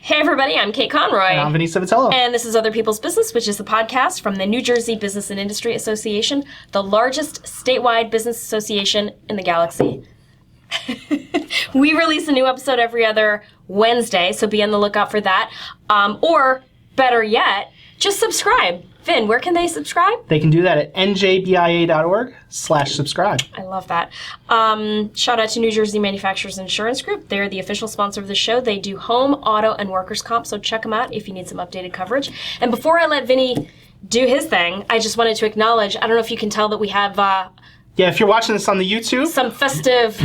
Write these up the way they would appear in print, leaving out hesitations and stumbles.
Hey everybody, I'm Kate Conroy. And I'm Vinnie Savitello. And this is Other People's Business, which is the podcast from the New Jersey Business and Industry Association, the largest statewide business association in the galaxy. We release a new episode every other Wednesday, so be on the lookout for that. Or, better yet, just subscribe. Vin, where can they subscribe? They can do that at njbia.org/subscribe. I love that. Shout out to New Jersey Manufacturers Insurance Group. They're the official sponsor of the show. They do home, auto, and workers' comp, so check them out if you need some updated coverage. And before I let Vinny do his thing, I just wanted to acknowledge, I don't know if you can tell that we have Yeah, if you're watching this on the YouTube, some festive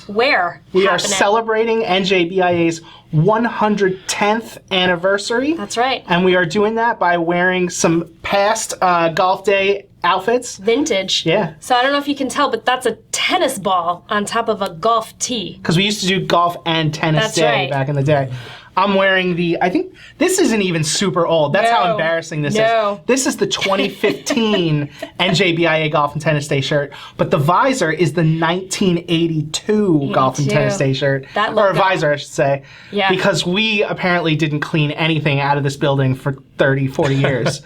wear we happening. are celebrating NJBIA's 110th anniversary. That's right. And we are doing that by wearing some past golf day outfits. Vintage. Yeah. So I don't know if you can tell, but that's a tennis ball on top of a golf tee. Because we used to do golf and tennis That's day right. back in the day. I'm wearing I think this isn't even super old. That's how embarrassing this is. This is the 2015 NJBIA Golf and Tennis Day shirt, but the visor is the 1982 Golf and Tennis Day shirt. That or a visor, I should say. Yeah. Because we apparently didn't clean anything out of this building for 30, 40 years.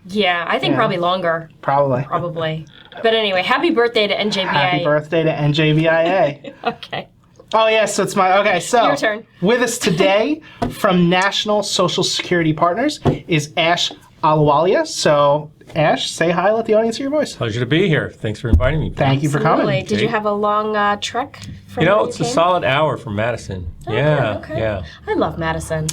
Yeah, I think probably longer. Probably. But anyway, happy birthday to NJBIA. Happy birthday to NJBIA. Okay. Oh, yeah, so it's so your turn. With us today from National Social Security Partners is Ash Ahluwalia. So, Ash, say hi, let the audience hear your voice. Pleasure to be here. Thanks for inviting me. Thank you for coming. Did you have a long trek from it's a solid hour from Madison. Okay. I love Madison.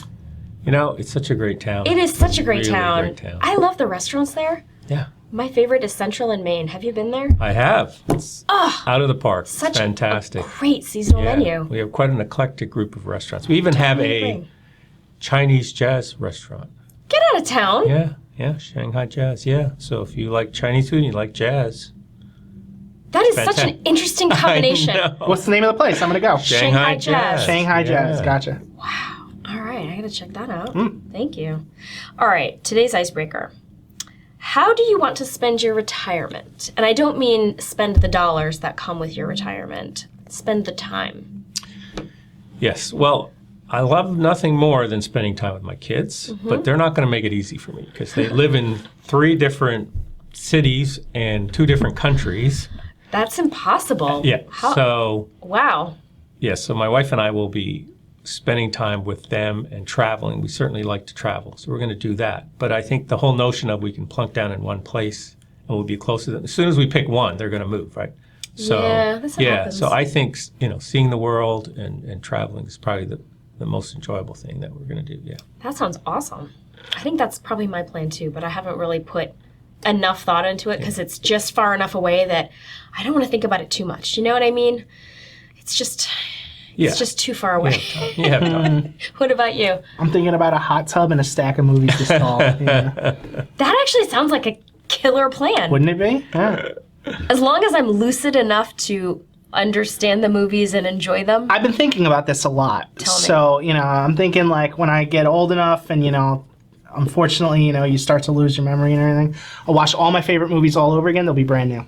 It's such a great town. It is such a great Really town. great town. I love the restaurants there. Yeah. My favorite is Central and Main. Have you been there? I have. It's out of the park. Such it's fantastic. a great seasonal menu. We have quite an eclectic group of restaurants. We even have a Chinese jazz restaurant. Get out of town. Yeah, Shanghai jazz, So if you like Chinese food and you like jazz. That is such an interesting combination. I know. What's the name of the place? I'm going to go. Shanghai jazz. Shanghai jazz, gotcha. Wow. All right, I got to check that out. Thank you. All right, today's icebreaker. How do you want to spend your retirement? And I don't mean spend the dollars that come with your retirement. Spend the time. Yes, well, I love nothing more than spending time with my kids, but they're not going to make it easy for me because they live in 3 different cities and 2 different countries. That's impossible. Yeah, Wow. Yeah, so my wife and I will be spending time with them and traveling. We certainly like to travel, so we're going to do that. But I think the whole notion of we can plunk down in one place and we'll be close to them. As soon as we pick one, they're going to move, right? So, this happens. So I think, seeing the world and traveling is probably the most enjoyable thing that we're going to do, That sounds awesome. I think that's probably my plan too, but I haven't really put enough thought into it because it's just far enough away that I don't want to think about it too much. You know what I mean? It's just too far away. You have time. What about you? I'm thinking about a hot tub and a stack of movies to stall. That actually sounds like a killer plan. Wouldn't it be? Yeah. As long as I'm lucid enough to understand the movies and enjoy them. I've been thinking about this a lot. Tell me. So, I'm thinking like when I get old enough and, unfortunately, you start to lose your memory and everything, I'll watch all my favorite movies all over again. They'll be brand new.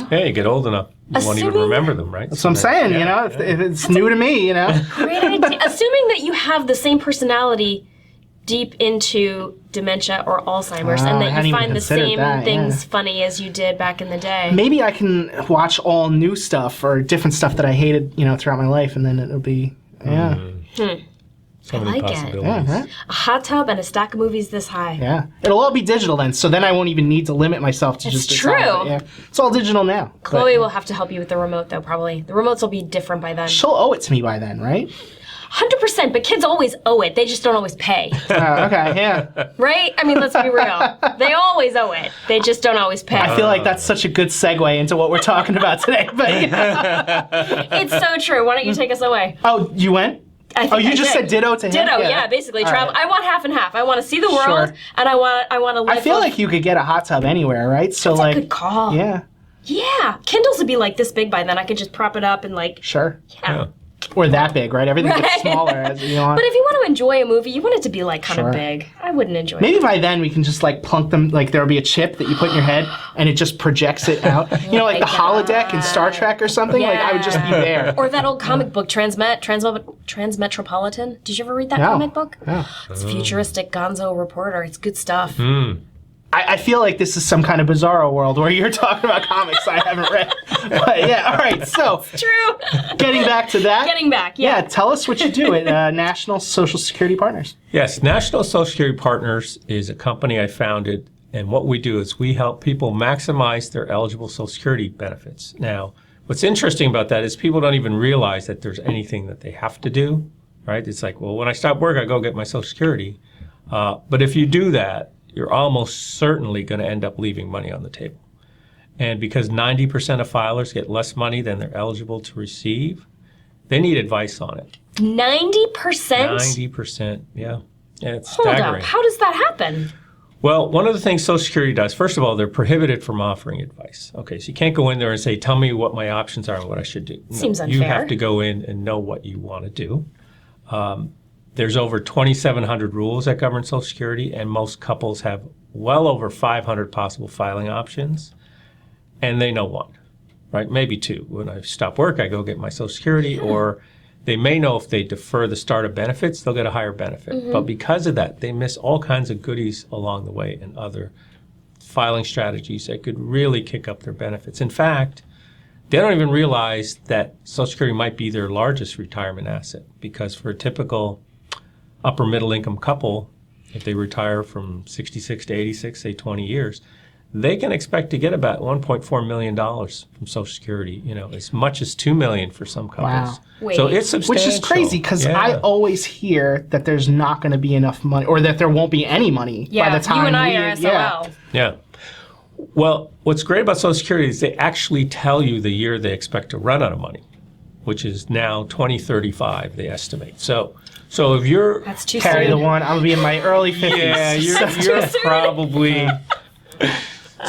Hey, you get old enough, you won't even remember them, right? That's what I'm saying, if it's new to me, Great idea. Assuming that you have the same personality deep into dementia or Alzheimer's and that you find the same things funny as you did back in the day. Maybe I can watch all new stuff or different stuff that I hated, throughout my life, and then it'll be, So like many it. possibilities. Yeah, A hot tub and a stack of movies this high. Yeah. It'll all be digital then, so then I won't even need to limit myself to just decide. true. Yeah. It's all digital now. Chloe will have to help you with the remote, though, probably. The remotes will be different by then. She'll owe it to me by then, right? 100%, but kids always owe it. They just don't always pay. Okay, yeah. Right? I mean, let's be real. They always owe it. They just don't always pay. I feel like that's such a good segue into what we're talking about today. But It's so true. Why don't you take us away? Oh, you went? I think you just said ditto to him? Ditto, yeah, basically. Travel. Right. I want half and half. I want to see the world, and I want to live. I feel like you could get a hot tub anywhere, right? So that's a good call. Yeah. Yeah. Kindles would be like this big by then. I could just prop it up and Sure. Yeah. Or that big, right? Everything gets smaller as you want. But if you want to enjoy a movie, you want it to be like kind of big. I wouldn't enjoy it. Maybe by then we can just like plunk them, like there'll be a chip that you put in your head and it just projects it out. You know, like the holodeck in Star Trek or something? Yeah. Like I would just be there. Or that old comic book, Transmet. Transmetropolitan. Did you ever read that No. comic book? No. It's a futuristic gonzo reporter. It's good stuff. I feel like this is some kind of bizarro world where you're talking about comics I haven't read. But yeah, all right. So True. getting back to that. Getting back, yeah. Tell us what you do at National Social Security Partners. Yes, National Social Security Partners is a company I founded, and what we do is we help people maximize their eligible Social Security benefits. Now, what's interesting about that is people don't even realize that there's anything that they have to do, right? It's like, well, when I stop work, I go get my Social Security. But if you do that, you're almost certainly going to end up leaving money on the table. And because 90% of filers get less money than they're eligible to receive, they need advice on it. 90%? 90%, yeah. Yeah, it's Hold staggering. up. How does that happen? Well, one of the things Social Security does, first of all, they're prohibited from offering advice. Okay, so you can't go in there and say, tell me what my options are and what I should do. No, Seems unfair. You have to go in and know what you want to do. There's over 2,700 rules that govern Social Security, and most couples have well over 500 possible filing options, and they know one, right? Maybe two. When I stop work, I go get my Social Security, or they may know if they defer the start of benefits, they'll get a higher benefit. But because of that, they miss all kinds of goodies along the way and other filing strategies that could really kick up their benefits. In fact, they don't even realize that Social Security might be their largest retirement asset, because for a typical upper middle income couple, if they retire from 66 to 86, say 20 years, they can expect to get about $1.4 million from Social Security, as much as $2 million for some couples. Wow. So Wait. it's substantial. Which is crazy because Yeah. I always hear that there's not going to be enough money, or that there won't be any money Yeah, by the time you and I we, are SOL. Yeah. Well, what's great about Social Security is they actually tell you the year they expect to run out of money, which is now 2035, they estimate. So if you're That's too Carry the soon. one. I'm going to be in my early 50s. Yeah, you're too soon. probably.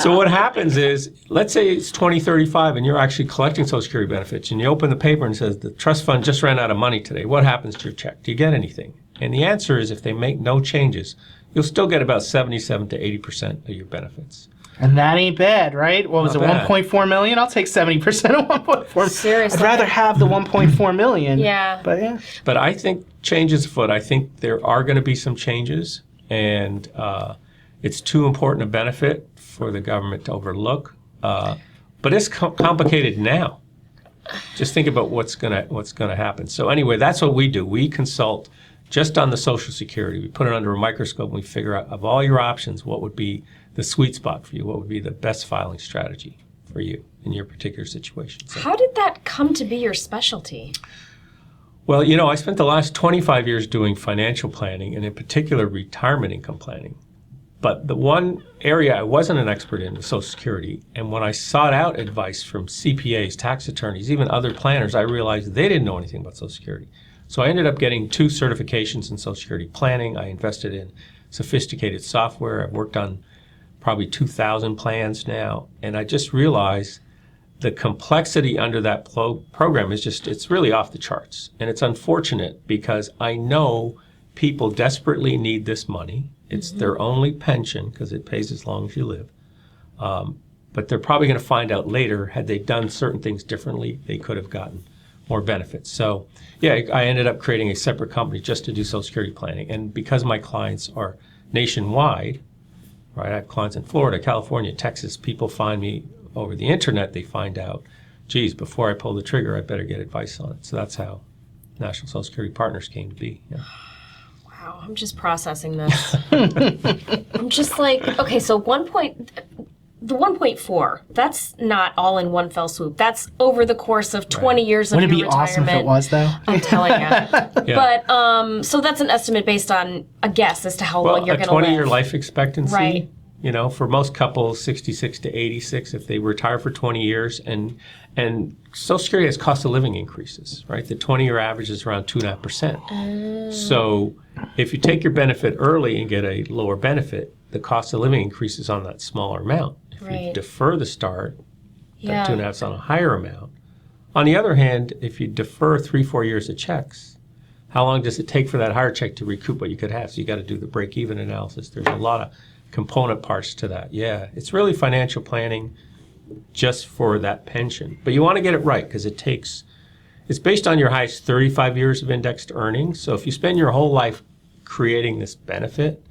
So what happens is, let's say it's 2035 and you're actually collecting Social Security benefits, and you open the paper and it says the trust fund just ran out of money today. What happens to your check? Do you get anything? And the answer is, if they make no changes, you'll still get about 77 to 80% of your benefits. And that ain't bad, right? What was Not it, bad. 1.4 million? I'll take 70% of 1.4. Seriously. I'd rather have the 1.4 million. Yeah. But yeah. But I think change is afoot. I think there are going to be some changes, and it's too important a benefit for the government to overlook. But it's complicated now. Just think about what's gonna happen. So anyway, that's what we do. We consult just on the Social Security. We put it under a microscope and we figure out, of all your options, what would be the sweet spot for you, what would be the best filing strategy for you in your particular situation. So, How did that come to be your specialty? well, I spent the last 25 years doing financial planning, and in particular retirement income planning. But the one area I wasn't an expert in was Social Security. And when I sought out advice from CPAs, tax attorneys, even other planners, I realized they didn't know anything about Social Security. So I ended up getting 2 certifications in Social Security planning. I invested in sophisticated software. I've worked on probably 2,000 plans now. And I just realized the complexity under that program is it's really off the charts. And it's unfortunate because I know people desperately need this money. It's their only pension because it pays as long as you live. But they're probably going to find out later, had they done certain things differently, they could have gotten more benefits. So yeah, I ended up creating a separate company just to do Social Security planning. And because my clients are nationwide, right? I have clients in Florida, California, Texas. People find me over the internet. They find out, geez, before I pull the trigger, I better get advice on it. So that's how National Social Security Partners came to be. Yeah. Wow, I'm just processing this. I'm just like, okay, so the 1.4, that's not all in one fell swoop. That's over the course of 20 years of Wouldn't it your be awesome retirement. if it was, though? I'm telling you. Yeah. But, so that's an estimate based on a guess as to how long you're a going to live. 20-year life expectancy, Right. For most couples, 66 to 86, if they retire for 20 years, and Social Security has cost of living increases, right? The 20-year average is around 2.5%. So if you take your benefit early and get a lower benefit, the cost of living increases on that smaller amount. If you Right. defer the start, Yeah. that 2.5 is on a higher amount. On the other hand, if you defer 3-4 years of checks, how long does it take for that higher check to recoup what you could have? So you got to do the break-even analysis. There's a lot of component parts to that. Yeah, it's really financial planning just for that pension. But you want to get it right because it takes It's based on your highest 35 years of indexed earnings. So if you spend your whole life creating this benefit,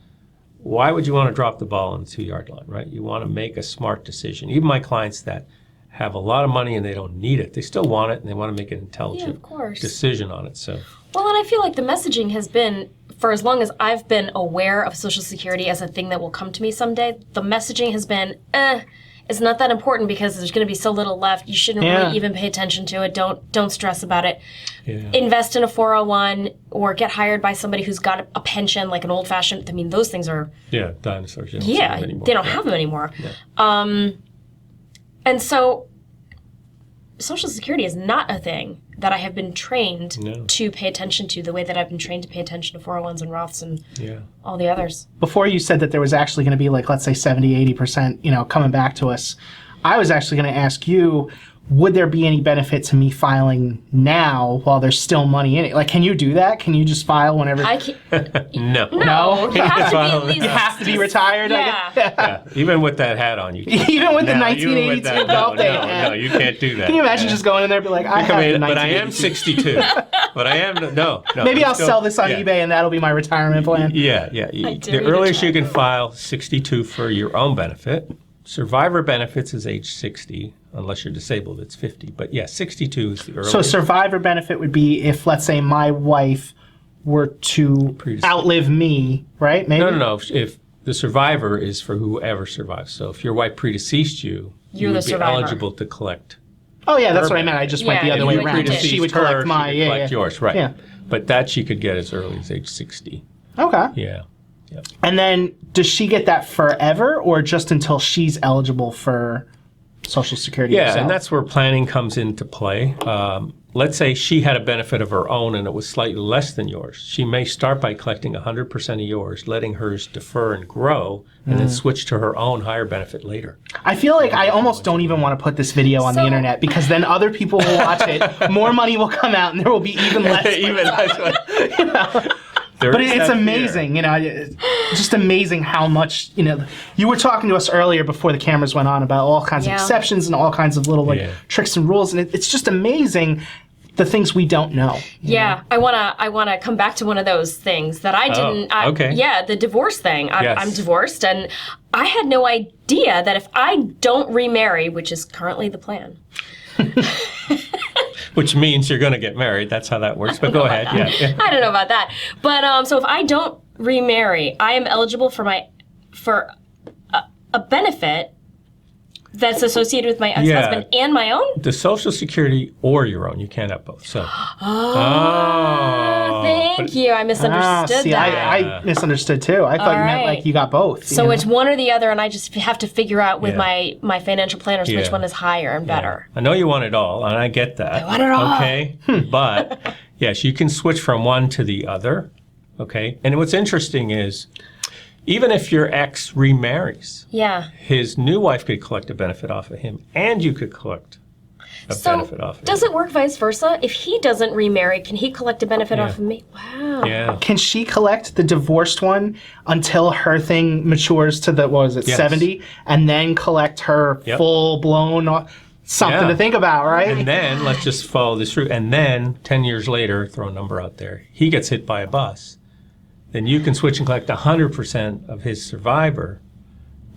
why would you want to drop the ball on the 2-yard line, right? You want to make a smart decision. Even my clients that have a lot of money and they don't need it, they still want it and they want to make an intelligent decision on it. So, well, and I feel like the messaging has been, for as long as I've been aware of Social Security as a thing that will come to me someday, the messaging has been, it's not that important because there's going to be so little left. You shouldn't really even pay attention to it. Don't stress about it. Yeah. Invest in a 401 or get hired by somebody who's got a pension, like an old-fashioned. I mean, those things are dinosaurs. They don't have them anymore. Yeah. And so, Social Security is not a thing that I have been trained to pay attention to the way that I've been trained to pay attention to 401s and Roths and all the others. Before you said that there was actually going to be, like, let's say 70, 80%, coming back to us, I was actually going to ask you, would there be any benefit to me filing now while there's still money in it? Like, can you do that? Can you just file whenever? I can't. No. No? You have to be at least... You have to be retired? Yeah. Even with that hat on, you can't. Even with the 1982 golf day hat. No, you can't do that. Can you imagine just going in there and be like, I have the 1982. But I am 62. But I am, no. Maybe I'll sell this on eBay and that'll be my retirement plan. Yeah. The earliest you can file 62 for your own benefit. Survivor benefits is age 60. Unless you're disabled, it's 50. But 62 is the earliest. So survivor benefit would be if, let's say, my wife were to outlive me, right? Maybe? No. If the survivor is for whoever survives. So if your wife predeceased you, you would be eligible to collect. Oh, yeah, that's what I meant. I just went the other way around. She would collect yours, right. Yeah. But that she could get as early as age 60. Okay. Yeah. And then does she get that forever or just until she's eligible for Social Security herself? And that's where planning comes into play. Let's say she had a benefit of her own and it was slightly less than yours. She may start by collecting 100% of yours, letting hers defer and grow, and then switch to her own higher benefit later. I feel like I almost don't even want to put this video on the internet because then other people will watch it, more money will come out, and there will be even less. But it's amazing, just amazing how much, you were talking to us earlier before the cameras went on about all kinds of exceptions and all kinds of little tricks and rules, and it's just amazing the things we don't know. Yeah, I wanna come back to one of those things that I didn't. Okay. Yeah, the divorce thing. I'm divorced, and I had no idea that if I don't remarry, which is currently the plan. Which means you're going to get married. That's how that works. But go ahead. Yeah. I don't know about that. But so if I don't remarry, I am eligible for a benefit that's associated with my ex-husband and my own? The Social Security or your own. You can't have both. So. Thank you. I misunderstood that. I misunderstood too. I thought you meant like you got both. So it's one or the other, and I just have to figure out with my financial planners which one is higher and better. I know you want it all, and I get that. I want it all. Okay. But, yes, you can switch from one to the other. Okay. And what's interesting is, even if your ex remarries, his new wife could collect a benefit off of him, and you could collect a benefit off of him. Does it work vice versa? If he doesn't remarry, can he collect a benefit off of me? Wow. Yeah. Can she collect the divorced one until her thing matures to the, 70, and then collect her full-blown something to think about, right? And then, let's just follow this route, and then 10 years later, throw a number out there, he gets hit by a bus. Then you can switch and collect 100% of his survivor,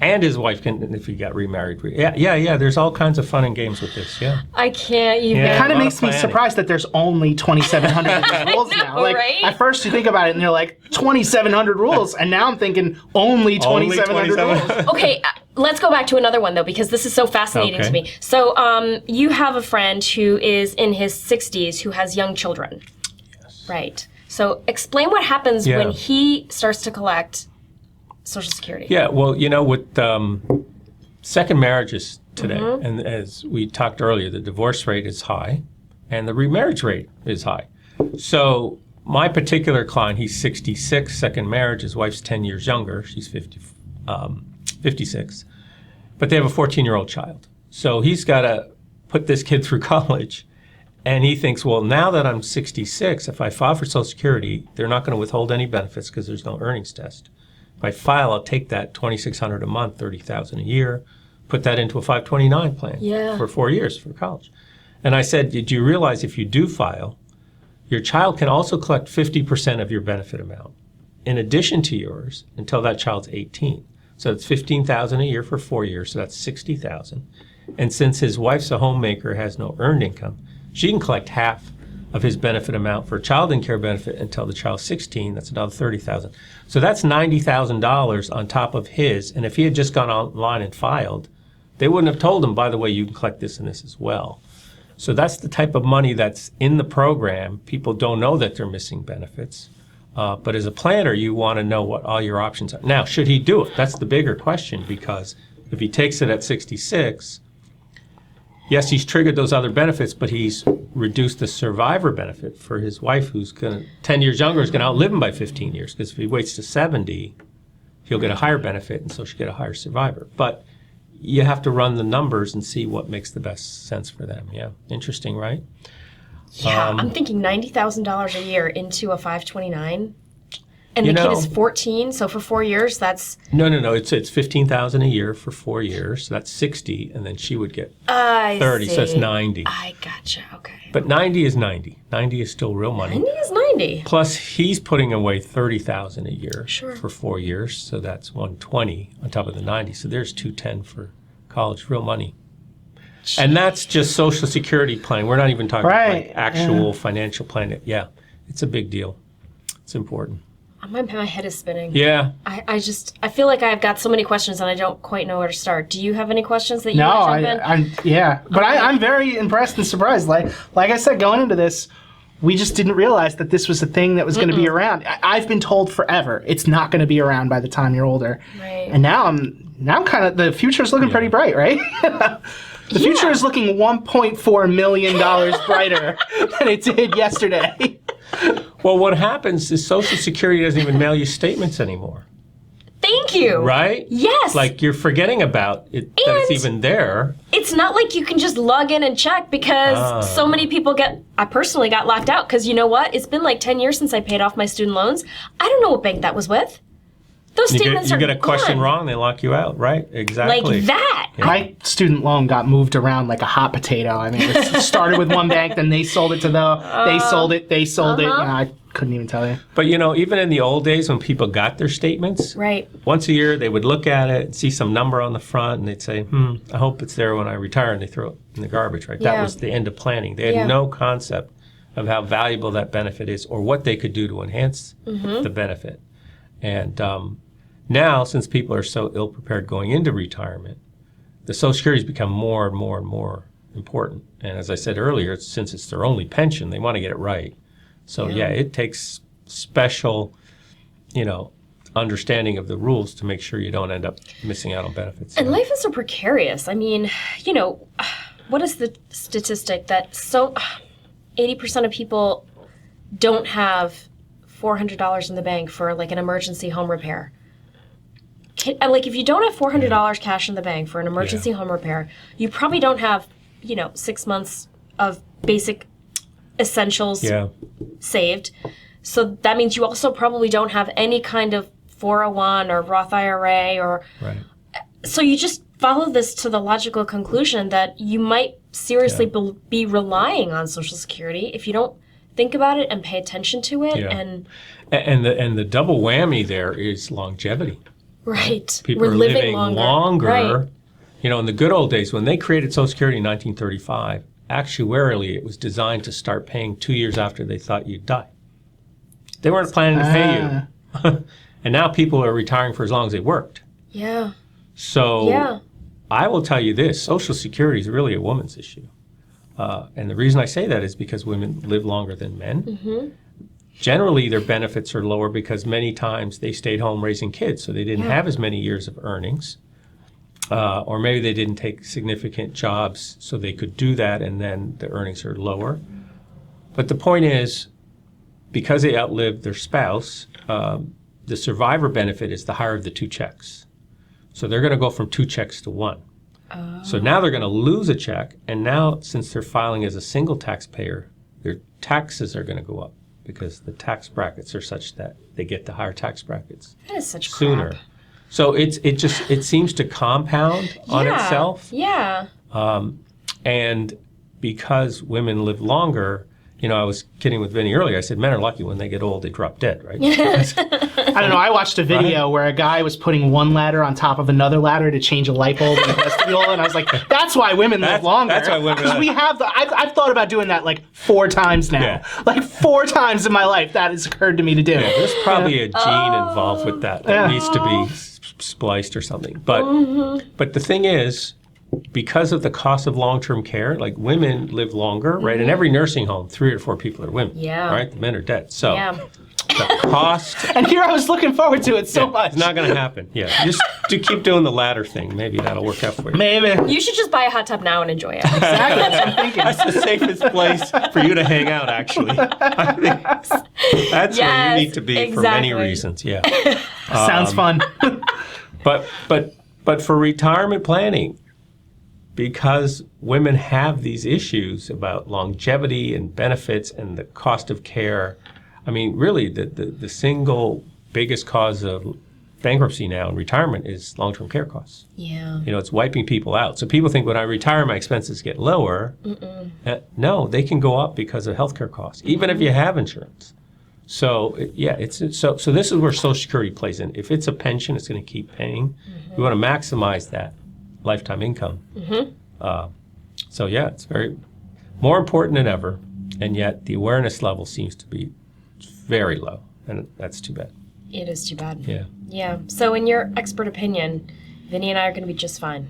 and his wife can, if he got remarried. Yeah. There's all kinds of fun and games with this. Yeah. I can't even. It kind of makes me surprised that there's only 2,700 of these rules now. Like, right? At first you think about it and you're like, 2,700 rules, and now I'm thinking only 2,700 rules. Okay. Let's go back to another one, though, because this is so fascinating to me. So you have a friend who is in his 60s who has young children. Yes. Right. So explain what happens when he starts to collect Social Security. Yeah, well, with second marriages today, and as we talked earlier, the divorce rate is high, and the remarriage rate is high. So my particular client, he's 66, second marriage, his wife's 10 years younger, she's 56, but they have a 14-year-old child. So he's got to put this kid through college. And he thinks, well, now that I'm 66, if I file for Social Security, they're not going to withhold any benefits because there's no earnings test. If I file, I'll take that $2,600 a month, $30,000 a year, put that into a 529 plan for 4 years for college. And I said, did you realize if you do file, your child can also collect 50% of your benefit amount in addition to yours until that child's 18. So it's $15,000 a year for 4 years, so that's $60,000. And since his wife's a homemaker, has no earned income, she can collect half of his benefit amount for child and care benefit until the child's 16. That's another $30,000. So that's $90,000 on top of his. And if he had just gone online and filed, they wouldn't have told him, by the way, you can collect this and this as well. So that's the type of money that's in the program. People don't know that they're missing benefits. But as a planner, you want to know what all your options are. Now, should he do it? That's the bigger question, because if he takes it at 66, yes, he's triggered those other benefits, but he's reduced the survivor benefit for his wife, who's 10 years younger, is going to outlive him by 15 years, because if he waits to 70, he'll get a higher benefit, and so she'll get a higher survivor. But you have to run the numbers and see what makes the best sense for them. Yeah, interesting, right? Yeah, I'm thinking $90,000 a year into a 529, and the kid is 14. So for 4 years, that's no. It's $15,000 a year for 4 years. So that's 60, and then she would get 30. So that's 90. I gotcha. Okay. But 90 is 90. 90 is still real money. 90 is 90. Plus, he's putting away $30,000 a year Sure. for 4 years. So that's 120 on top of the 90. So there's 210 for college, real money. And that's just Social Security planning. We're not even talking like actual financial planning. Yeah, it's a big deal. It's important. My head is spinning. Yeah. I feel like I've got so many questions and I don't quite know where to start. Do you have any questions that you want to jump in? But I'm very impressed and surprised. Like I said, going into this, we just didn't realize that this was a thing that was going to be around. I've been told forever it's not going to be around by the time you're older. Right. And now I'm kind of, the future's looking pretty bright, right? The future is looking $1.4 million brighter than it did yesterday. Well, what happens is Social Security doesn't even mail you statements anymore. Thank you. Right? Yes. Like you're forgetting about it, that it's even there. It's not like you can just log in and check, because so many people I personally got locked out because you know what? It's been like 10 years since I paid off my student loans. I don't know what bank that was with. Those statements are You get a question gone. wrong, they lock you out, right? Exactly. Like that. Yeah. My student loan got moved around like a hot potato. I mean, it started with one bank, then they sold it to they sold it. I couldn't even tell you. But even in the old days when people got their statements, Right. once a year they would look at it and see some number on the front and they'd say, I hope it's there when I retire, and they throw it in the garbage, right? Yeah. That was the end of planning. They had no concept of how valuable that benefit is or what they could do to enhance the benefit. And now, since people are so ill-prepared going into retirement, the Social Security has become more and more and more important. And as I said earlier, since it's their only pension, they want to get it right. So it takes special, understanding of the rules to make sure you don't end up missing out on benefits. And life is so precarious. I mean, what is the statistic that 80% of people don't have $400 in the bank for like an emergency home repair? If you don't have $400 cash in the bank for an emergency home repair, you probably don't have, 6 months of basic essentials saved. So that means you also probably don't have any kind of 401 or Roth IRA or. Right. So you just follow this to the logical conclusion that you might seriously be relying on Social Security if you don't think about it and pay attention to it. Yeah. And the double whammy there is longevity. Right. People We're are living living longer. Right. In the good old days, when they created Social Security in 1935, actuarially it was designed to start paying 2 years after they thought you'd die. They weren't planning to pay you. And now people are retiring for as long as they worked. Yeah. So I will tell you this, Social Security is really a woman's issue. And the reason I say that is because women live longer than men. Mm-hmm. Generally, their benefits are lower because many times they stayed home raising kids, so they didn't have as many years of earnings. Or maybe they didn't take significant jobs so they could do that, and then the earnings are lower. But the point is, because they outlived their spouse, the survivor benefit is the higher of the two checks. So they're going to go from 2 checks to 1. So now they're going to lose a check, and now since they're filing as a single taxpayer, their taxes are going to go up because the tax brackets are such that they get the higher tax brackets That is such sooner. crap. So it seems to compound on itself. Yeah. And because women live longer, I was kidding with Vinny earlier. I said men are lucky when they get old, they drop dead, right? I don't know. I watched a video where a guy was putting one ladder on top of another ladder to change a light bulb in the vestibule, and I was like, that's why women live longer. That's why women Because we have I've thought about doing that like 4 times now. Yeah. Like 4 times in my life that has occurred to me to do. Yeah, there's probably a gene involved with that needs to be spliced or something. But the thing is, because of the cost of long-term care, like women live longer, right? In every nursing home, 3 or 4 people are women. Yeah. Right? The men are dead. So the cost. And here I was looking forward to it so much. It's not going to happen. Yeah. Just to keep doing the ladder thing. Maybe that'll work out for you. Maybe. You should just buy a hot tub now and enjoy it. Exactly. That's what I'm thinking. That's the safest place for you to hang out, actually. I think that's where you need to be for many reasons. Yeah. Sounds fun. But for retirement planning, because women have these issues about longevity and benefits and the cost of care, I mean, really, the single biggest cause of bankruptcy now in retirement is long-term care costs. Yeah. It's wiping people out. So people think when I retire, my expenses get lower. No, they can go up because of healthcare costs, even if you have insurance. So so this is where Social Security plays in. If it's a pension, it's going to keep paying. We want to maximize that lifetime income. It's very more important than ever, and yet the awareness level seems to be very low, and that's too bad. It is too bad. Yeah. Yeah. So in your expert opinion, Vinny and I are going to be just fine.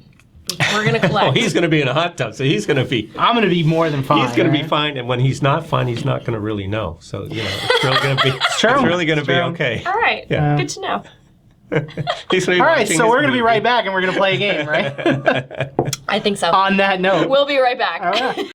We're going to collect. He's going to be in a hot tub, so he's going to be. I'm going to be more than fine. He's going to be fine, and when he's not fine, he's not going to really know. So it's really going to be. It's really going to be okay. All right. Yeah. Good to know. All right, so we're going to be right back, and we're going to play a game, right? I think so. On that note. We'll be right back. All right.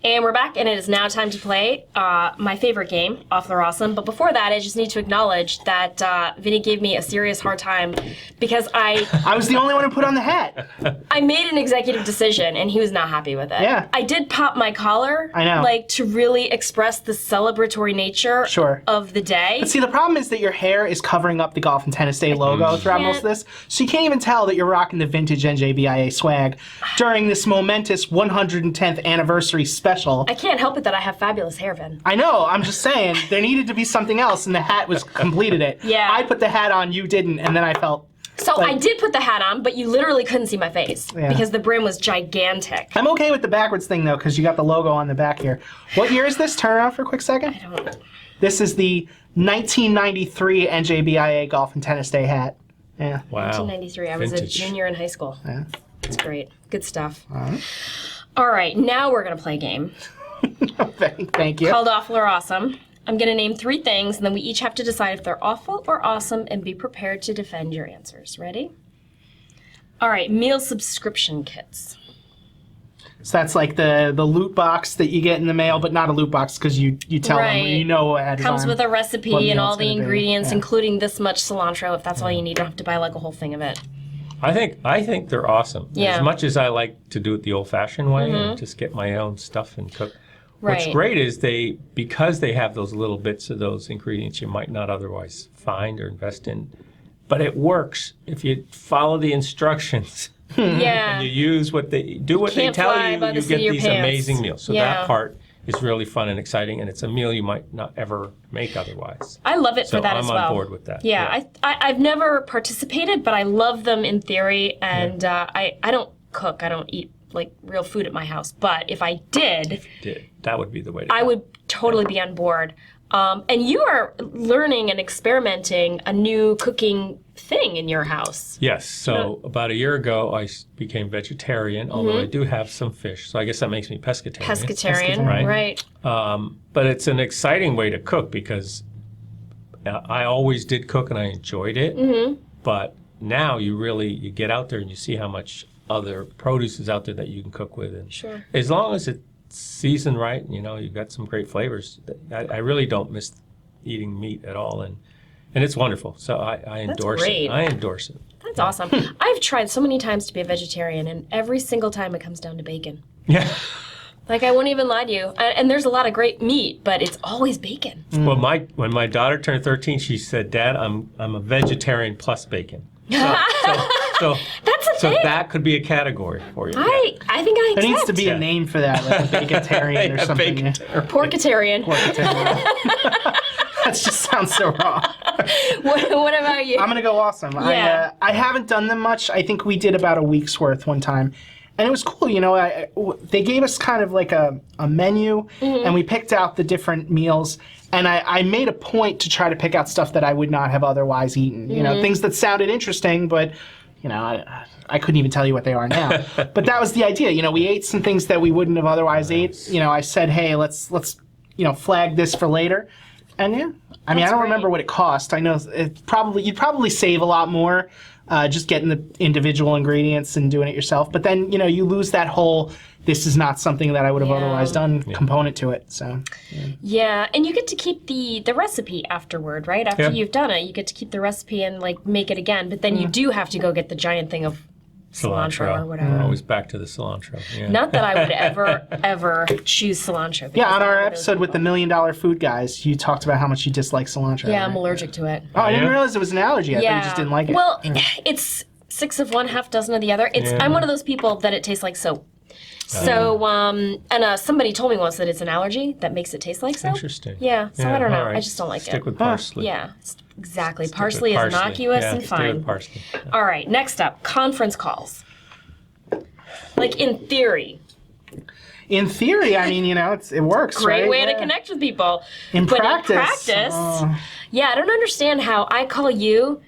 And we're back, and it is now time to play my favorite game, Awful or Awesome. But before that, I just need to acknowledge that Vinny gave me a serious hard time because I was the only one who put on the hat. I made an executive decision, and he was not happy with it. Yeah. I did pop my collar. I know. Like, to really express the celebratory nature of the day. But see, the problem is that your hair is covering up the Golf and Tennis Day logo throughout most of this, so you can't even tell that you're rocking the vintage NJBIA swag during this momentous 110th anniversary special. I can't help it that I have fabulous hair, Vin. I know, I'm just saying, there needed to be something else, and the hat was completed it. Yeah. I put the hat on, you didn't, and then I felt... So I did put the hat on, but you literally couldn't see my face because the brim was gigantic. I'm okay with the backwards thing, though, because you got the logo on the back here. What year is this? Turn around for a quick second. I don't know. This is the 1993 NJBIA Golf and Tennis Day hat. Yeah. Wow. 1993. I was a junior in high school. Yeah. It's great. Good stuff. All right, now we're going to play a game. Thank you. Called Awful or Awesome. I'm going to name 3 things, and then we each have to decide if they're awful or awesome and be prepared to defend your answers. Ready? All right, meal subscription kits. So that's like the loot box that you get in the mail, but not a loot box because you tell them, you know what ahead of Comes time with a recipe what and meal all it's the gonna be. ingredients, Yeah. including this much cilantro. If that's all you need, you don't have to buy like a whole thing of it. I think they're awesome. Yeah. As much as I like to do it the old-fashioned way and just get my own stuff and cook. What's great is because they have those little bits of those ingredients you might not otherwise find or invest in, but it works if you follow the instructions. Yeah. And you use what they tell you, you get these amazing meals. So that part is really fun and exciting, and it's a meal you might not ever make otherwise. I love it for that I'm as well. on board with that. Yeah. I've never participated, but I love them in theory, and I don't cook. I don't eat like real food at my house, but if I did, that would be the way to go. I would totally be on board. And you are learning and experimenting a new cooking thing in your house. Yes. So about a year ago, I became vegetarian, although I do have some fish. So I guess that makes me pescatarian. Pescatarian, right. But it's an exciting way to cook because I always did cook and I enjoyed it. But now you get out there and you see how much other produce is out there that you can cook with. And as long as it's seasoned right, you've got some great flavors. I really don't miss eating meat at all, and it's wonderful. So I endorse it. I endorse it. That's awesome. I've tried so many times to be a vegetarian, and every single time it comes down to bacon. Yeah. Like, I won't even lie to you. And there's a lot of great meat, but it's always bacon. Well, when my daughter turned 13, she said, "Dad, I'm a vegetarian plus bacon." So That's a thing. that could be a category for you. I think I accept. There needs to be a name for that, like a bacon-tarian or something. Porkitarian. Porkitarian. That just sounds so wrong. What about you? I'm going to go awesome. Yeah. I haven't done them much. I think we did about a week's worth one time. And it was cool, you know. They gave us kind of like a menu, and we picked out the different meals. And I made a point to try to pick out stuff that I would not have otherwise eaten. You know, things that sounded interesting, but, you know, I couldn't even tell you what they are now. But that was the idea. You know, we ate some things that we wouldn't have otherwise ate. You know, I said, hey, let's flag this for later. And yeah, I mean, I don't remember what it cost. I know you'd probably save a lot more just getting the individual ingredients and doing it yourself. But then, you know, you lose that whole, this is not something that I would have otherwise done component to it. So yeah, and you get to keep the recipe afterward, right? After you've done it, you get to keep the recipe and like make it again. But then you do have to go get the giant thing of cilantro or whatever. We're always back to the cilantro. Yeah. Not that I would ever choose cilantro. yeah, on our episode with the $1 Million Food Guys, you talked about how much you dislike cilantro. Yeah, right? I'm allergic to it. Oh, I didn't realize it was an allergy. I thought you just didn't like it. Well, it's 6 of one, half dozen of the other. I'm one of those people that it tastes like soap. So, and somebody told me once that it's an allergy that makes it taste like soap. Interesting. Yeah, so I don't know. All right. I just don't like Stick it. with parsley. Yeah, exactly. Stick with Parsley is innocuous and Stick fine. with parsley. All right, next up, conference calls. Like in theory. In theory, I mean, you know, it works, Great right? way to connect with people. In but practice, in practice, yeah, I don't understand how I call you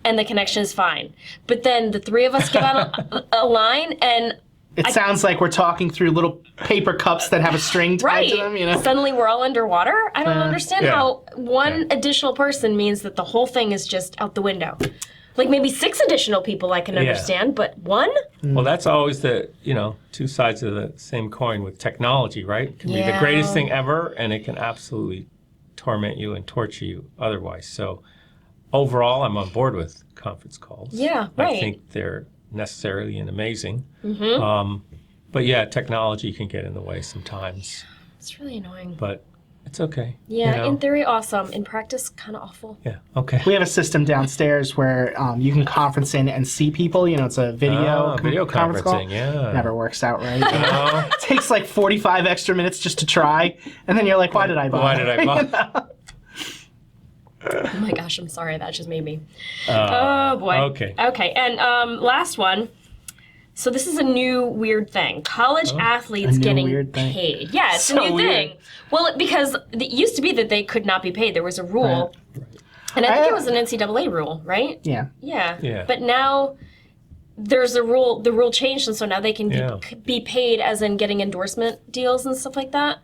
and the connection is fine. But then the three of us get on a line and it sounds like we're talking through little paper cups that have a string tied to them, you know? Suddenly we're all underwater. I don't understand how one additional person means that the whole thing is just out the window. Like maybe 6 additional people I can understand, but 1? Well, that's always the, you know, two sides of the same coin with technology, right? It can be the greatest thing ever, and it can absolutely torment you and torture you otherwise. So overall, I'm on board with conference calls. Yeah, right. I think they're necessarily and amazing. But yeah, technology can get in the way sometimes. It's really annoying. But it's okay. Yeah, you know? in theory, awesome. In practice, kind of awful. Yeah, okay. We have a system downstairs where you can conference in and see people. You know, it's a video conference call. Yeah. Never works out right. It takes like 45 extra minutes just to try, and then you're like, why did I bother? Why did I bother? Oh my gosh, I'm sorry. That just made me. Oh boy. Okay. Okay, and last one. So this is a new weird thing. College athletes getting paid. Yeah, it's a new thing. Well, because it used to be that they could not be paid. There was a rule. Right. And I think it was an NCAA rule, right? Yeah. Yeah. But now there's a rule. The rule changed, and so now they can be paid as in getting endorsement deals and stuff like that.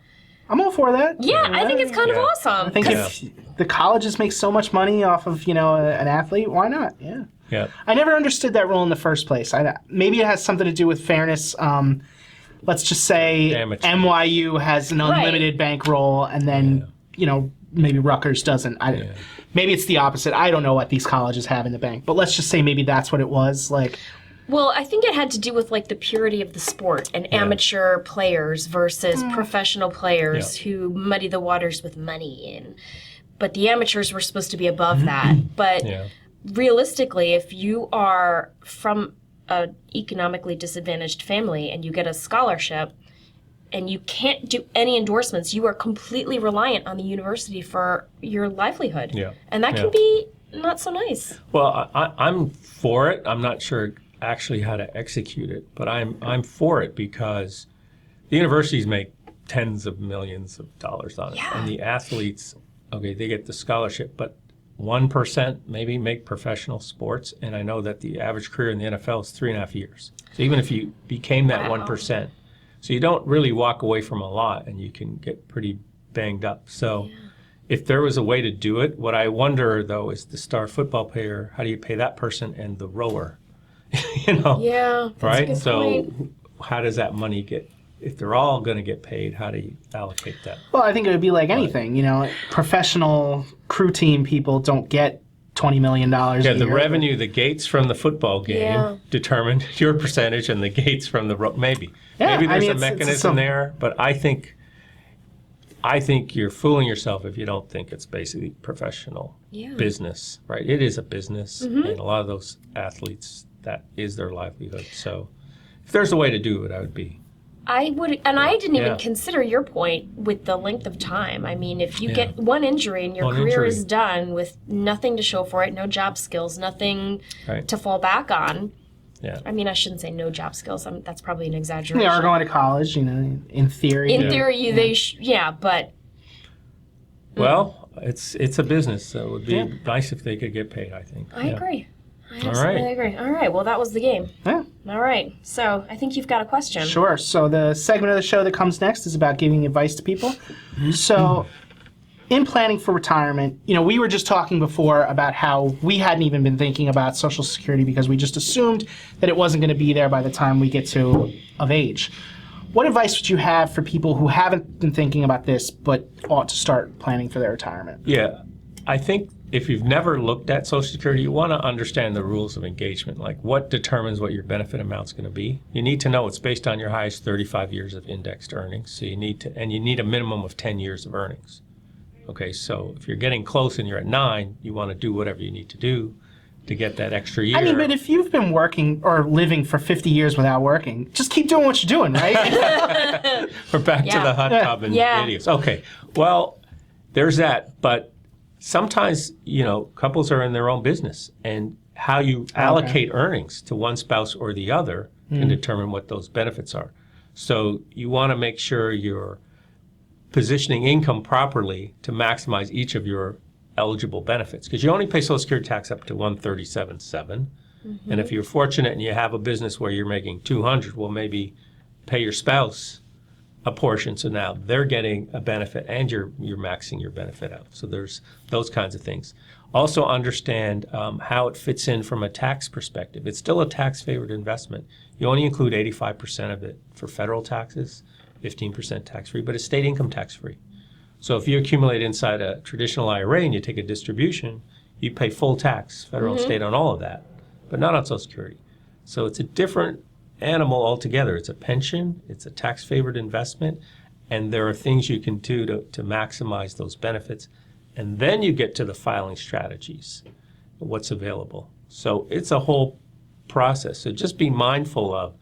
I'm all for that. Yeah, I think it's kind of awesome. I think if the colleges make so much money off of, you know, an athlete, why not? Yeah. Yeah. I never understood that rule in the first place. Maybe it has something to do with fairness. Let's just say NYU has an unlimited bankroll, and then, you know, maybe Rutgers doesn't. Maybe it's the opposite. I don't know what these colleges have in the bank, but let's just say maybe that's what it was. Like, well, I think it had to do with like the purity of the sport and amateur players versus professional players who muddy the waters with money, but the amateurs were supposed to be above that. But realistically, if you are from an economically disadvantaged family and you get a scholarship and you can't do any endorsements, you are completely reliant on the university for your livelihood. Yeah. And that can be not so nice. Well, I'm for it. I'm not sure actually how to execute it, but I'm for it because the universities make tens of millions of dollars on it. And the athletes, okay, they get the scholarship, but 1% maybe make professional sports, and I know that the average career in the NFL is 3.5 years. So even if you became that 1%, so you don't really walk away from a lot, and you can get pretty banged up. So if there was a way to do it, what I wonder though is the star football player, how do you pay that person and the rower? You know? Yeah. That's right? a good So point. how does that money get, if they're all going to get paid, how do you allocate that? well, I think it would be like anything. You know, professional crew team people don't get $20 million a year. The revenue, the gates from the football game determine your percentage, and the gates from the maybe there's a mechanism there, but I think you're fooling yourself if you don't think it's basically professional business, right? It is a business, and a lot of those athletes, that is their livelihood. So if there's a way to do it, I would be. I would, and I didn't even consider your point with the length of time. I mean, if you get one injury and your career is done with nothing to show for it, no job skills, nothing to fall back on. Yeah. I mean, I shouldn't say no job skills. That's probably an exaggeration. They are going to college, in theory. In theory, but. Well, it's a business, so it would be nice if they could get paid, I think. I agree. I absolutely agree. All right, well, that was the game. Yeah. All right, so I think you've got a question. Sure. So the segment of the show that comes next is about giving advice to people. So in planning for retirement, we were just talking before about how we hadn't even been thinking about Social Security because we just assumed that it wasn't going to be there by the time we get of age. What advice would you have for people who haven't been thinking about this but ought to start planning for their retirement? Yeah, I think if you've never looked at Social Security, you want to understand the rules of engagement, like what determines what your benefit amount's going to be. You need to know it's based on your highest 35 years of indexed earnings, so you need a minimum of 10 years of earnings. Okay, so if you're getting close and you're at 9, you want to do whatever you need to do to get that extra year. I mean, but if you've been working or living for 50 years without working, just keep doing what you're doing, right? We're back to the hot tub and videos. Okay, well, there's that, but sometimes, couples are in their own business, and how you allocate earnings to one spouse or the other can determine what those benefits are. So you want to make sure you're positioning income properly to maximize each of your eligible benefits, because you only pay Social Security tax up to $137,700, and if you're fortunate and you have a business where you're making $200, well, maybe pay your spouse a portion, so now they're getting a benefit and you're maxing your benefit out. So there's those kinds of things. Also understand how it fits in from a tax perspective. It's still a tax-favored investment. You only include 85% of it for federal taxes, 15% tax-free, but it's state income tax-free. So if you accumulate inside a traditional IRA and you take a distribution, you pay full tax, federal and state, on all of that, but not on Social Security. So it's a different animal altogether. It's a pension, it's a tax-favored investment, and there are things you can do to maximize those benefits. And then you get to the filing strategies, what's available. So it's a whole process. So just be mindful of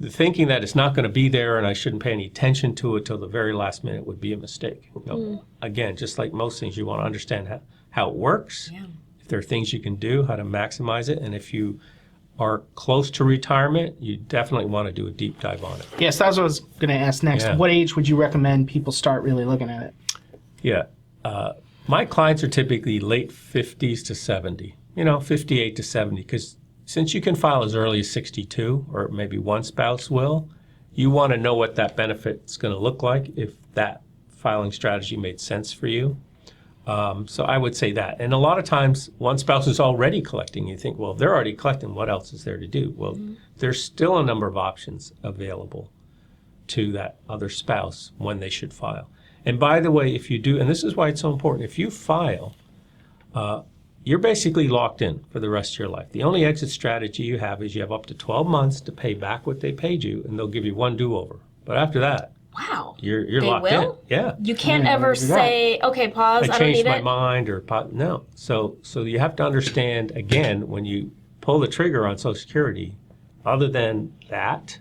the thinking that it's not going to be there and I shouldn't pay any attention to it till the very last minute would be a mistake. Again, just like most things, you want to understand how it works, if there are things you can do, how to maximize it, and if you are close to retirement, you definitely want to do a deep dive on it. Yes, that's what I was going to ask next. What age would you recommend people start really looking at it? Yeah. My clients are typically late 50s to 70, 58 to 70, because since you can file as early as 62, or maybe one spouse will, you want to know what that benefit's going to look like if that filing strategy made sense for you. So I would say that. And a lot of times, one spouse is already collecting. You think, well, if they're already collecting, what else is there to do? Well, there's still a number of options available to that other spouse when they should file. And by the way, if you do, and this is why it's so important, if you file, you're basically locked in for the rest of your life. The only exit strategy you have is you have up to 12 months to pay back what they paid you, and they'll give you one do-over. But after that, wow, you're they locked will? in. Yeah. You can't ever say, okay, pause, I don't need it. I changed my mind, or no. So you have to understand, again, when you pull the trigger on Social Security, other than that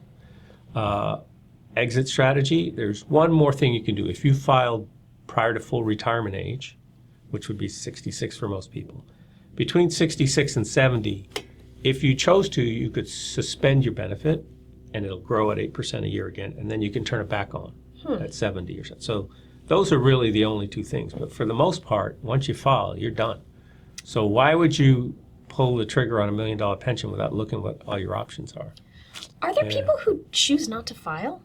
exit strategy, there's one more thing you can do. If you filed prior to full retirement age, which would be 66 for most people, between 66 and 70, if you chose to, you could suspend your benefit, and it'll grow at 8% a year again, and then you can turn it back on at 70 or so. So those are really the only two things. But for the most part, once you file, you're done. So why would you pull the trigger on $1 million pension without looking what all your options are? Are there people who choose not to file?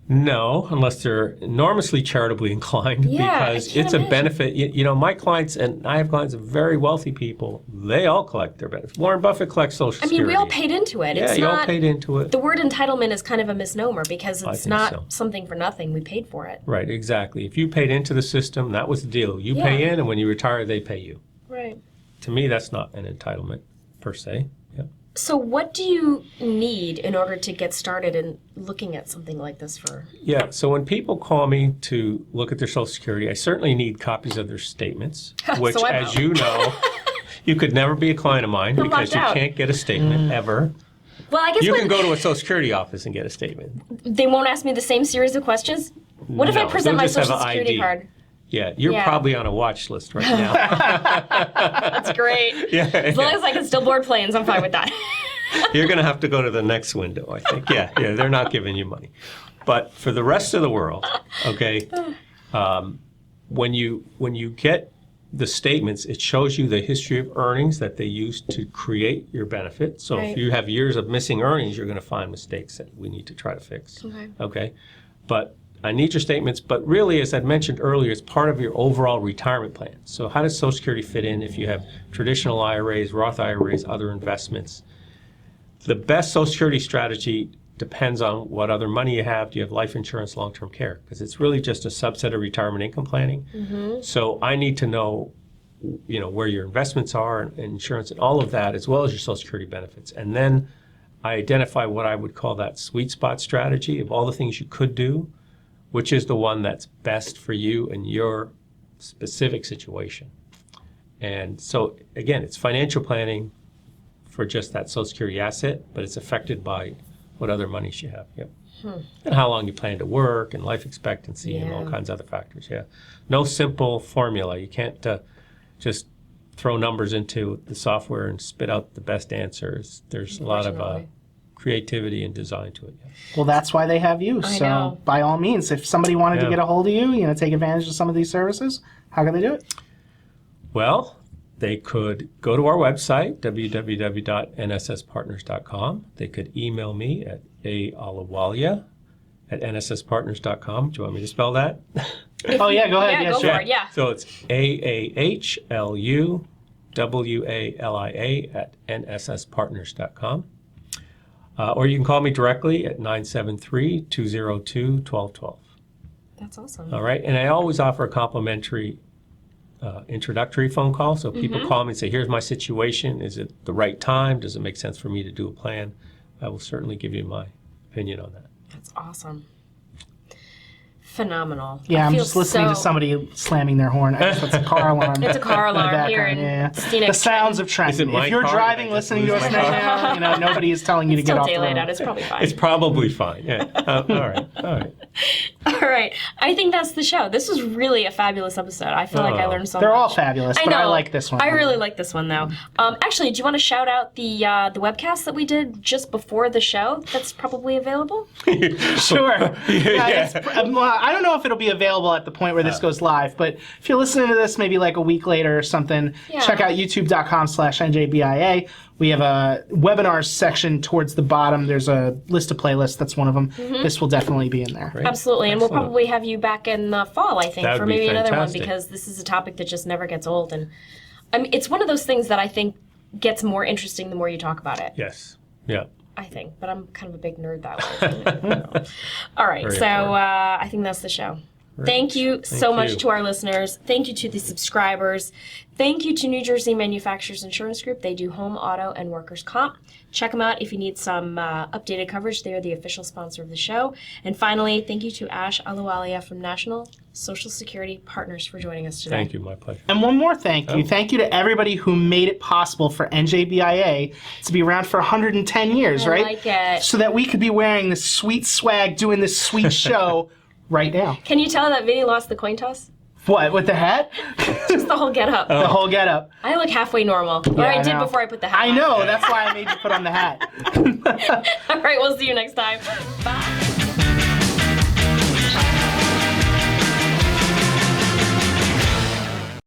No, unless they're enormously charitably inclined, because it's a benefit. You know, my clients, and I have clients of very wealthy people, they all collect their benefits. Warren Buffett collects Social Security. we all paid into it. Yeah, It's you not, all paid into it. The word entitlement is kind of a misnomer because it's not so. something for nothing. We paid for it. Right, exactly. If you paid into the system, that was the deal. You pay in, and when you retire, they pay you. Right. To me, that's not an entitlement per se. Yeah. So what do you need in order to get started in looking at something like this for? Yeah, so when people call me to look at their Social Security, I certainly need copies of their statements, which, So as you know, you could never be a client of mine because you can't get a statement ever. Well, I guess You can go to a Social Security office and get a statement. they won't ask me the same series of questions. What if I No, present they'll my just have Social an Security ID. card? Yeah, you're probably on a watch list right now. That's great. As long as I can still board planes, I'm fine with that. You're going to have to go to the next window, I think. Yeah, they're not giving you money. But for the rest of the world, okay, when you get the statements, it shows you the history of earnings that they used to create your benefit. So if you have years of missing earnings, you're going to find mistakes that we need to try to fix. Okay? But I need your statements, but really, as I mentioned earlier, it's part of your overall retirement plan. So how does Social Security fit in if you have traditional IRAs, Roth IRAs, other investments? The best Social Security strategy depends on what other money you have. Do you have life insurance, long-term care? Because it's really just a subset of retirement income planning. So I need to know, you know, where your investments are and insurance and all of that, as well as your Social Security benefits. And then I identify what I would call that sweet spot strategy of all the things you could do, which is the one that's best for you and your specific situation. And so, again, it's financial planning for just that Social Security asset, but it's affected by what other monies you have. Yep. And how long you plan to work and life expectancy and all kinds of other factors. Yeah. No simple formula. You can't just throw numbers into the software and spit out the best answers. There's a lot of creativity and design to it. Yeah. Well, that's why they have you. I So know. by all means, if somebody wanted to get a hold of you, you know, take advantage of some of these services, how can they do it? Well, they could go to our website, www.nsspartners.com. They could email me at ahluwalia@nsspartners.com. Do you want me to spell that? Oh, yeah, go ahead. Yeah, go sure. for it, yeah. So it's ahluwalia@nsspartners.com. Or you can call me directly at 973-202-1212. That's awesome. All right, and I always offer a complimentary introductory phone call. So people call me and say, here's my situation. Is it the right time? Does it make sense for me to do a plan? I will certainly give you my opinion on that. That's awesome. Phenomenal. Yeah, I I'm feel just listening to somebody slamming their horn. I guess that's a car alarm. It's a car in the alarm here in background, Scenic. The sounds of Is it Trenton. my If you're car? driving, Did I just listening to lose us my right car? now, you know, nobody is telling you to get Still off the daylight road. out. It's probably fine. It's probably fine. Yeah. All right. All right. I think that's the show. This was really a fabulous episode. I feel like I learned so much. They're all fabulous, but I like this one. I really like this one, though. Actually, do you want to shout out the webcast that we did just before the show that's probably available? Sure. I don't know if it'll be available at the point where this goes live, but if you're listening to this maybe like a week later or something, check out youtube.com/NJBIA. We have a webinars section towards the bottom. There's a list of playlists. That's one of them. This will definitely be in there. Great. Absolutely. And we'll Excellent. probably have you back in the fall, I think, That would for be maybe another one, fantastic. because this is a topic that just never gets old. And I mean, it's one of those things that I think gets more interesting the more you talk about it. Yes. Yeah. I think, but I'm kind of a big nerd that way. All right, Very so important. I think that's the show. Thank you so Thank much you. to our listeners. Thank you to the subscribers. Thank you to New Jersey Manufacturers Insurance Group. They do home, auto, and workers' comp. Check them out if you need some updated coverage. They are the official sponsor of the show. And finally, thank you to Ash Ahluwalia from National Social Security Partners for joining us today. Thank you. My pleasure. And one more thank you. Thank you to everybody who made it possible for NJBIA to be around for 110 years, right? I like it. So that we could be wearing this sweet swag, doing this sweet show right now. Can you tell that Vinny lost the coin toss? What, with the hat? Just the whole get-up. The whole getup. I look halfway normal. Or I I did know. before I put the hat I on. know. That's why I made you put on the hat. All right, we'll see you next time. Bye.